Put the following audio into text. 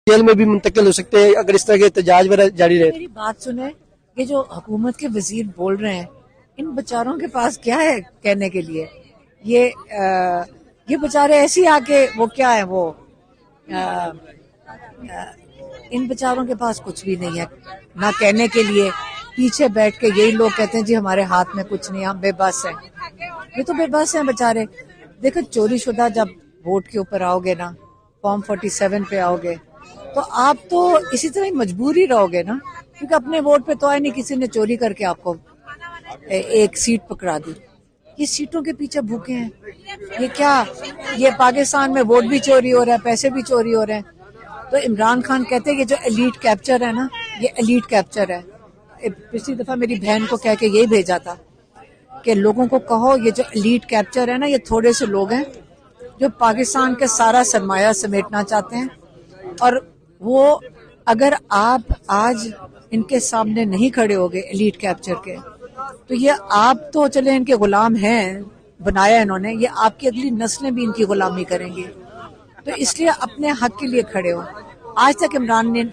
Jail में भी मुंतकिल हो सकते हैं अगर इस तरह के एहतजाज वगैरह जारी रहे। मेरी बात सुने, ये जो हुकूमत के वजीर बोल रहे हैं, इन बेचारों के पास क्या है कहने के लिए? ये बेचारे ऐसे आके वो क्या है वो इन बेचारों के पास कुछ भी नहीं है ना कहने के लिए। पीछे बैठ के यही लोग कहते हैं जी हमारे हाथ में कुछ नहीं, हम बेबस हैं। ये तो बेबस हैं बेचारे। देखो चोरी शुदा जब वोट के ऊपर आओगे ना, फॉर्म 47 पे आओगे, तो आप तो इसी तरह ही मजबूर ही रहोगे ना, क्योंकि अपने वोट पे तो आए नहीं, किसी ने चोरी करके आपको एक सीट पकड़ा दी। ये सीटों के पीछे भूखे हैं। ये क्या, ये पाकिस्तान में वोट भी चोरी हो रहा है, पैसे भी चोरी हो रहे हैं। तो इमरान खान कहते हैं कि जो एलीट कैप्चर है ना, ये एलीट कैप्चर है। पिछली दफा मेरी बहन को कह के यही भेजा था कि लोगों को कहो ये जो एलीट कैप्चर है ना, ये थोड़े से लोग हैं जो पाकिस्तान के सारा सरमाया समेटना चाहते हैं। और वो अगर आप आज इनके सामने नहीं खड़े होगे एलीट कैप्चर के, तो ये आप तो चले इनके गुलाम हैं, बनाया इन्होंने, ये आपकी अगली नस्लें भी इनकी गुलामी करेंगी। तो इसलिए अपने हक के लिए खड़े हो। आज तक इमरान ने